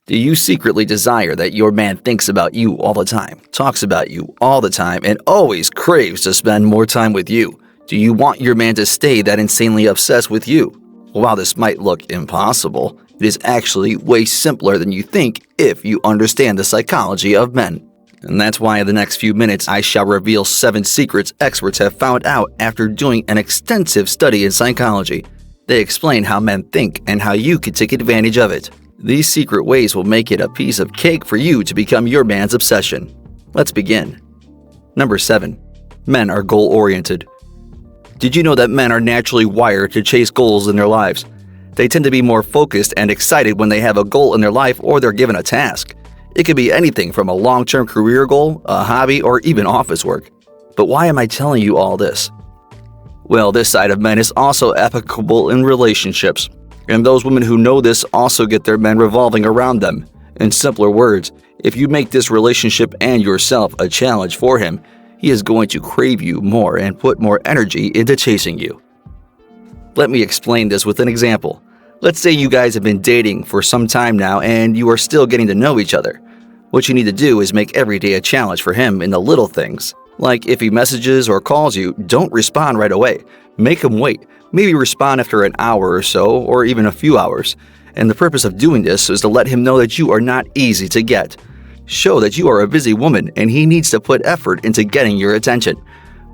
Do you secretly desire that your man thinks about you all the time, talks about you all the time, and always craves to spend more time with you? Do you want your man to stay that insanely obsessed with you? While this might look impossible, it is actually way simpler than you think if you understand the psychology of men. And that's why in the next few minutes I shall reveal 7 secrets experts have found out after doing an extensive study in psychology. They explain how men think and how you can take advantage of it. These secret ways will make it a piece of cake for you to become your man's obsession. Let's begin. Number 7. Men are goal-oriented. Did you know that men are naturally wired to chase goals in their lives? They tend to be more focused and excited when they have a goal in their life or they're given a task. It could be anything from a long-term career goal, a hobby, or even office work. But why am I telling you all this? Well, this side of men is also applicable in relationships. And those women who know this also get their men revolving around them. In simpler words, if you make this relationship and yourself a challenge for him, he is going to crave you more and put more energy into chasing you. Let me explain this with an example. Let's say you guys have been dating for some time now and you are still getting to know each other. What you need to do is make every day a challenge for him in the little things. Like if he messages or calls you, don't respond right away. Make him wait. Maybe respond after an hour or so, or even a few hours. And the purpose of doing this is to let him know that you are not easy to get. Show that you are a busy woman and he needs to put effort into getting your attention.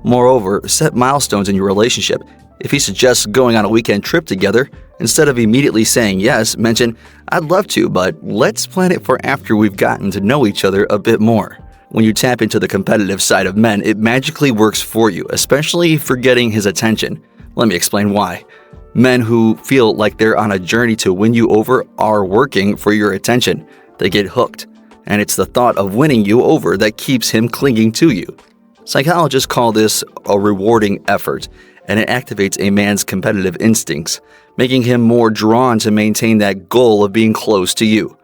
Moreover, set milestones in your relationship. If he suggests going on a weekend trip together, instead of immediately saying yes, mention, "I'd love to, but let's plan it for after we've gotten to know each other a bit more." When you tap into the competitive side of men, it magically works for you, especially for getting his attention. Let me explain why. Men who feel like they're on a journey to win you over are working for your attention. They get hooked, and it's the thought of winning you over that keeps him clinging to you. Psychologists call this a rewarding effort, and it activates a man's competitive instincts, making him more drawn to maintain that goal of being close to you.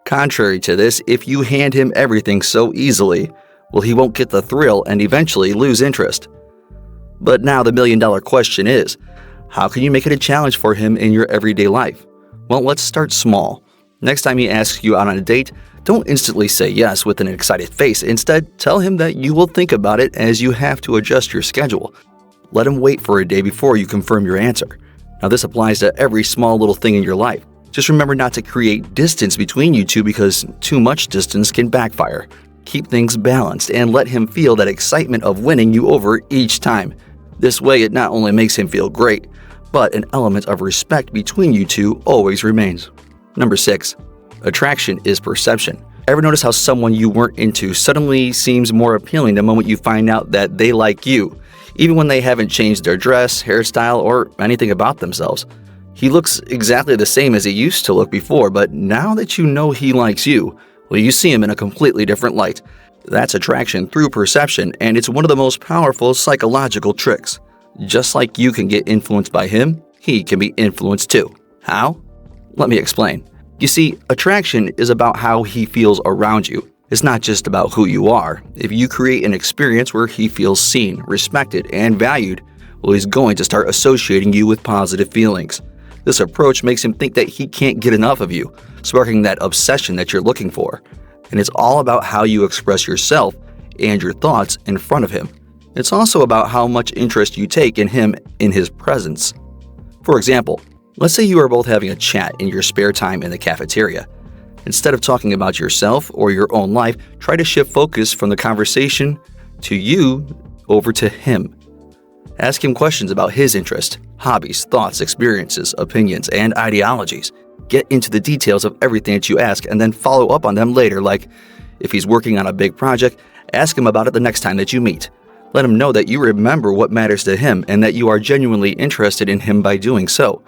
Contrary to this, if you hand him everything so easily, well, he won't get the thrill and eventually lose interest. But now the million-dollar question is, how can you make it a challenge for him in your everyday life? Well, let's start small. Next time he asks you out on a date, don't instantly say yes with an excited face. Instead, tell him that you will think about it as you have to adjust your schedule. Let him wait for a day before you confirm your answer. Now, this applies to every small little thing in your life. Just remember not to create distance between you two because too much distance can backfire. Keep things balanced and let him feel that excitement of winning you over each time. This way, it not only makes him feel great, but an element of respect between you two always remains. Number 6. Attraction is perception. Ever notice how someone you weren't into suddenly seems more appealing the moment you find out that they like you, even when they haven't changed their dress, hairstyle, or anything about themselves? He looks exactly the same as he used to look before, but now that you know he likes you, well, you see him in a completely different light. That's attraction through perception, and it's one of the most powerful psychological tricks. Just like you can get influenced by him, he can be influenced too. How? Let me explain. You see, attraction is about how he feels around you. It's not just about who you are. If you create an experience where he feels seen, respected, and valued, well, he's going to start associating you with positive feelings. This approach makes him think that he can't get enough of you, sparking that obsession that you're looking for. And it's all about how you express yourself and your thoughts in front of him. It's also about how much interest you take in him in his presence. For example, let's say you are both having a chat in your spare time in the cafeteria. Instead of talking about yourself or your own life, try to shift focus from the conversation to you over to him. Ask him questions about his interests, hobbies, thoughts, experiences, opinions, and ideologies. Get into the details of everything that you ask and then follow up on them later, like if he's working on a big project, ask him about it the next time that you meet. Let him know that you remember what matters to him and that you are genuinely interested in him by doing so.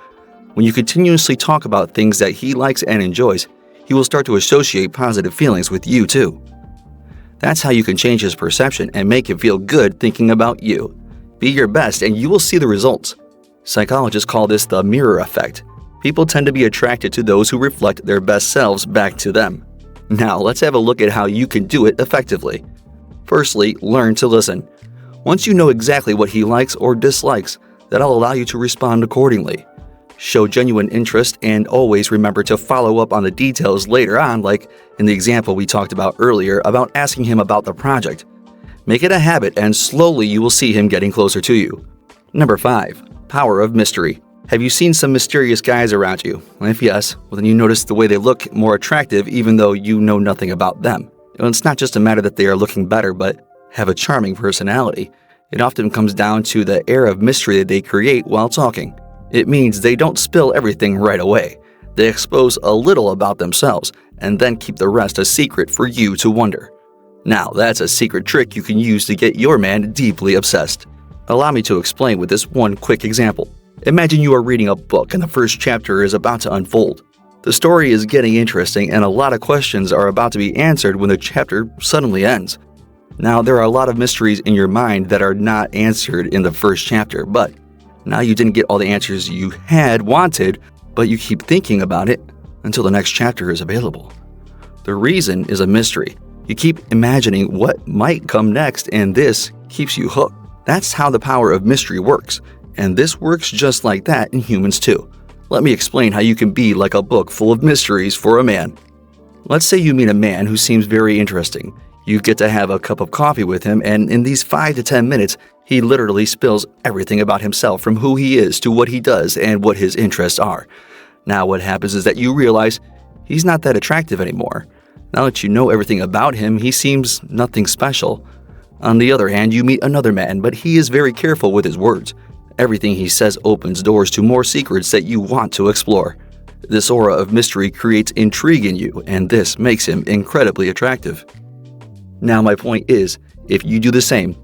When you continuously talk about things that he likes and enjoys, he will start to associate positive feelings with you too. That's how you can change his perception and make him feel good thinking about you. Be your best and you will see the results. Psychologists call this the mirror effect. People tend to be attracted to those who reflect their best selves back to them. Now, let's have a look at how you can do it effectively. Firstly, learn to listen. Once you know exactly what he likes or dislikes, that'll allow you to respond accordingly. Show genuine interest and always remember to follow up on the details later on, like in the example we talked about earlier about asking him about the project. Make it a habit and slowly you will see him getting closer to you. Number 5. Power of mystery. Have you seen some mysterious guys around you? If yes, well then you notice the way they look more attractive even though you know nothing about them. It's not just a matter that they are looking better, but have a charming personality. It often comes down to the air of mystery that they create while talking. It means they don't spill everything right away. They expose a little about themselves and then keep the rest a secret for you to wonder. Now, that's a secret trick you can use to get your man deeply obsessed. Allow me to explain with this one quick example. Imagine you are reading a book and the first chapter is about to unfold. The story is getting interesting and a lot of questions are about to be answered when the chapter suddenly ends. Now, there are a lot of mysteries in your mind that are not answered in the first chapter, but now you didn't get all the answers you had wanted, but you keep thinking about it until the next chapter is available. The reason is a mystery. You keep imagining what might come next, and this keeps you hooked. That's how the power of mystery works, and this works just like that in humans too. Let me explain how you can be like a book full of mysteries for a man. Let's say you meet a man who seems very interesting. You get to have a cup of coffee with him, and in these 5 to 10 minutes, he literally spills everything about himself from who he is to what he does and what his interests are. Now what happens is that you realize he's not that attractive anymore. Now that you know everything about him, he seems nothing special. On the other hand, you meet another man, but he is very careful with his words. Everything he says opens doors to more secrets that you want to explore. This aura of mystery creates intrigue in you, and this makes him incredibly attractive. Now my point is, if you do the same,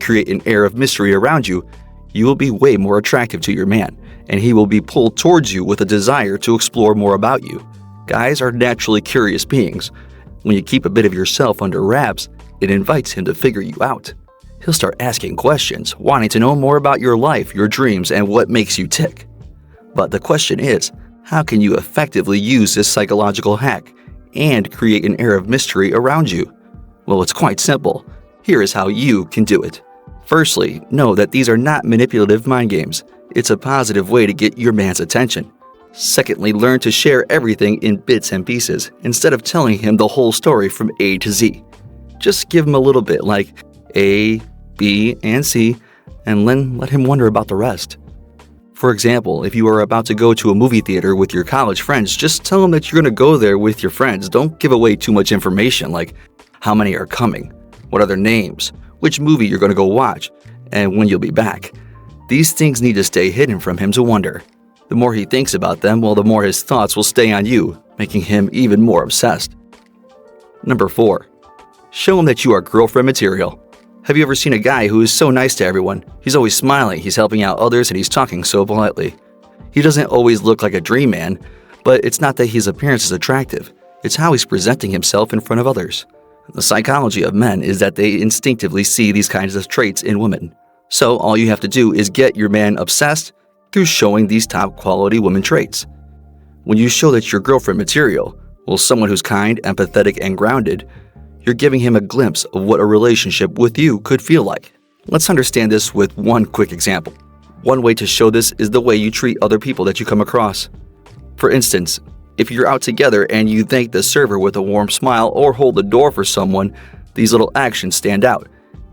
create an air of mystery around you, you will be way more attractive to your man, and he will be pulled towards you with a desire to explore more about you. Guys are naturally curious beings. When you keep a bit of yourself under wraps, it invites him to figure you out. He'll start asking questions, wanting to know more about your life, your dreams, and what makes you tick. But the question is, how can you effectively use this psychological hack and create an air of mystery around you? Well, it's quite simple. Here is how you can do it. Firstly, know that these are not manipulative mind games. It's a positive way to get your man's attention. Secondly, learn to share everything in bits and pieces instead of telling him the whole story from A to Z. Just give him a little bit like A, B, and C, and then let him wonder about the rest. For example, if you are about to go to a movie theater with your college friends, just tell them that you're going to go there with your friends. Don't give away too much information like how many are coming, what are their names, which movie you're going to go watch, and when you'll be back. These things need to stay hidden from him to wonder. The more he thinks about them, well, the more his thoughts will stay on you, making him even more obsessed. Number 4. Show him that you are girlfriend material. Have you ever seen a guy who is so nice to everyone? He's always smiling, he's helping out others, and he's talking so politely. He doesn't always look like a dream man, but it's not that his appearance is attractive. It's how he's presenting himself in front of others. The psychology of men is that they instinctively see these kinds of traits in women. So all you have to do is get your man obsessed through showing these top quality women traits. When you show that you're girlfriend material, well, someone who's kind, empathetic, and grounded, you're giving him a glimpse of what a relationship with you could feel like. Let's understand this with one quick example. One way to show this is the way you treat other people that you come across. For instance, if you're out together and you thank the server with a warm smile or hold the door for someone, these little actions stand out.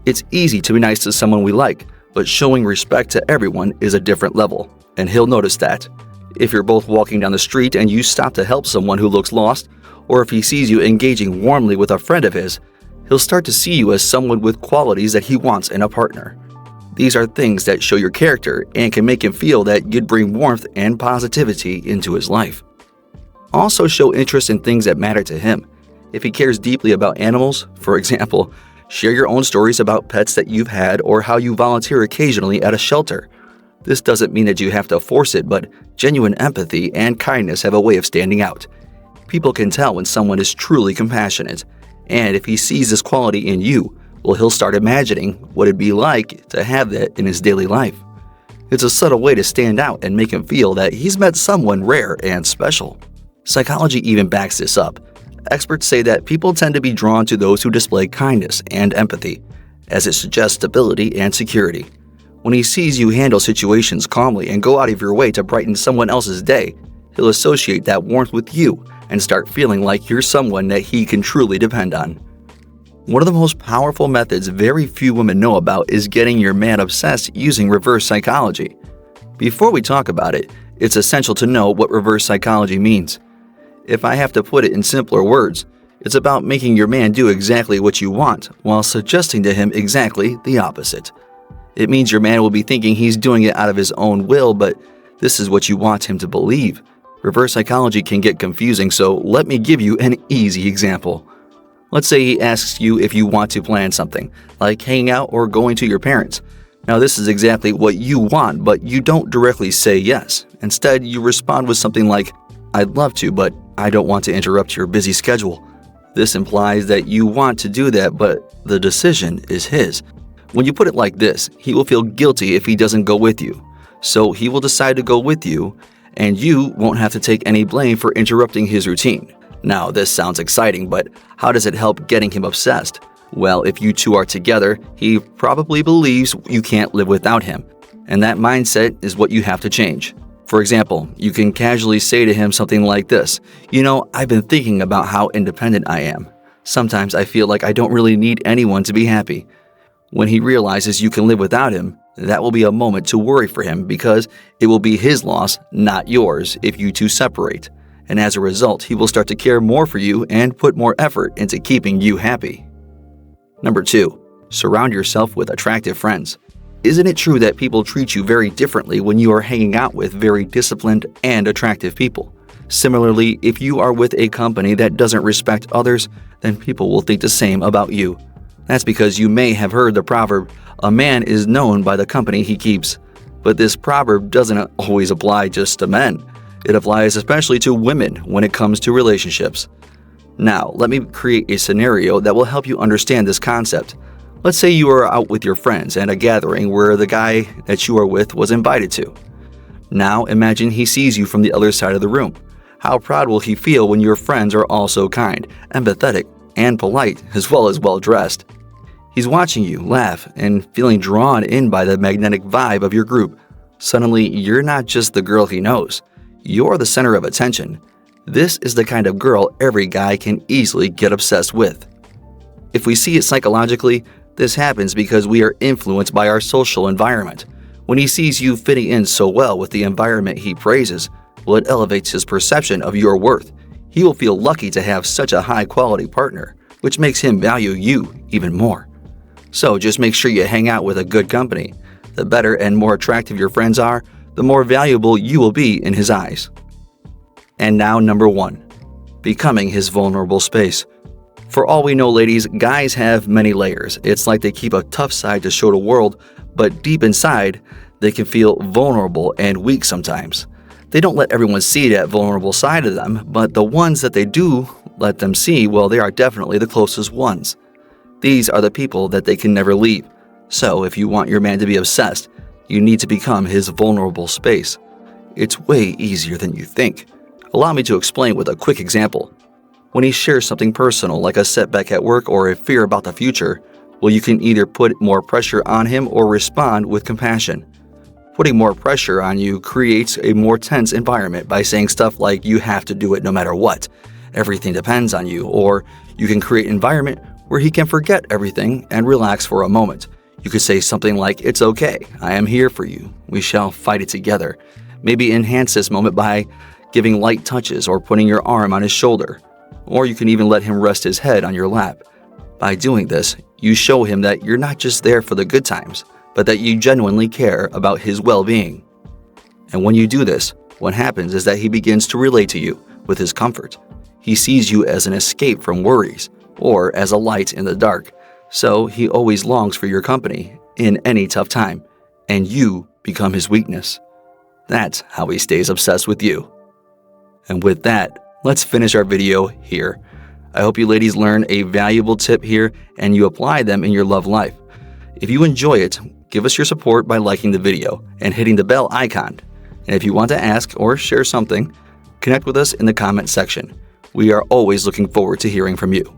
It's easy to be nice to someone we like, but showing respect to everyone is a different level, and he'll notice that. If you're both walking down the street and you stop to help someone who looks lost, or if he sees you engaging warmly with a friend of his, he'll start to see you as someone with qualities that he wants in a partner. These are things that show your character and can make him feel that you'd bring warmth and positivity into his life. Also show interest in things that matter to him. If he cares deeply about animals, for example, share your own stories about pets that you've had or how you volunteer occasionally at a shelter. This doesn't mean that you have to force it, but genuine empathy and kindness have a way of standing out. People can tell when someone is truly compassionate, and if he sees this quality in you, well, he'll start imagining what it'd be like to have that in his daily life. It's a subtle way to stand out and make him feel that he's met someone rare and special. Psychology even backs this up. Experts say that people tend to be drawn to those who display kindness and empathy, as it suggests stability and security. When he sees you handle situations calmly and go out of your way to brighten someone else's day, he'll associate that warmth with you and start feeling like you're someone that he can truly depend on. One of the most powerful methods very few women know about is getting your man obsessed using reverse psychology. Before we talk about it, it's essential to know what reverse psychology means. If I have to put it in simpler words, it's about making your man do exactly what you want while suggesting to him exactly the opposite. It means your man will be thinking he's doing it out of his own will, but this is what you want him to believe. Reverse psychology can get confusing, so let me give you an easy example. Let's say he asks you if you want to plan something, like hanging out or going to your parents. Now this is exactly what you want, but you don't directly say yes. Instead, you respond with something like, "I'd love to, but I don't want to interrupt your busy schedule." This implies that you want to do that, but the decision is his. When you put it like this, he will feel guilty if he doesn't go with you. So he will decide to go with you, and you won't have to take any blame for interrupting his routine. Now, this sounds exciting, but how does it help getting him obsessed? Well, if you two are together, he probably believes you can't live without him, and that mindset is what you have to change. For example, you can casually say to him something like this, "You know, I've been thinking about how independent I am. Sometimes I feel like I don't really need anyone to be happy." When he realizes you can live without him, that will be a moment to worry for him because it will be his loss, not yours, if you two separate. And as a result, he will start to care more for you and put more effort into keeping you happy. Number 2, surround yourself with attractive friends. Isn't it true that people treat you very differently when you are hanging out with very disciplined and attractive people? Similarly, if you are with a company that doesn't respect others, then people will think the same about you. That's because you may have heard the proverb, "A man is known by the company he keeps." But this proverb doesn't always apply just to men. It applies especially to women when it comes to relationships. Now, let me create a scenario that will help you understand this concept. Let's say you are out with your friends at a gathering where the guy that you are with was invited to. Now, imagine he sees you from the other side of the room. How proud will he feel when your friends are all so kind, empathetic, and polite, as well as well-dressed? He's watching you laugh and feeling drawn in by the magnetic vibe of your group. Suddenly, you're not just the girl he knows. You're the center of attention. This is the kind of girl every guy can easily get obsessed with. If we see it psychologically, this happens because we are influenced by our social environment. When he sees you fitting in so well with the environment he praises, well, it elevates his perception of your worth. He will feel lucky to have such a high-quality partner, which makes him value you even more. So just make sure you hang out with a good company. The better and more attractive your friends are, the more valuable you will be in his eyes. And now number 1, becoming his vulnerable space. For all we know, ladies, guys have many layers. It's like they keep a tough side to show the world, but deep inside, they can feel vulnerable and weak sometimes. They don't let everyone see that vulnerable side of them, but the ones that they do let them see, well, they are definitely the closest ones. These are the people that they can never leave. So if you want your man to be obsessed, you need to become his vulnerable space. It's way easier than you think. Allow me to explain with a quick example. When he shares something personal like a setback at work or a fear about the future, well, you can either put more pressure on him or respond with compassion. Putting more pressure on you creates a more tense environment by saying stuff like you have to do it no matter what, everything depends on you, or you can create an environment where he can forget everything and relax for a moment. You could say something like, "It's okay, I am here for you, we shall fight it together." Maybe enhance this moment by giving light touches or putting your arm on his shoulder. Or you can even let him rest his head on your lap. By doing this, you show him that you're not just there for the good times, but that you genuinely care about his well-being. And when you do this, what happens is that he begins to relate to you with his comfort. He sees you as an escape from worries, or as a light in the dark. So he always longs for your company in any tough time, and you become his weakness. That's how he stays obsessed with you. And with that, let's finish our video here. I hope you ladies learn a valuable tip here and you apply them in your love life. If you enjoy it, give us your support by liking the video and hitting the bell icon. And if you want to ask or share something, connect with us in the comment section. We are always looking forward to hearing from you.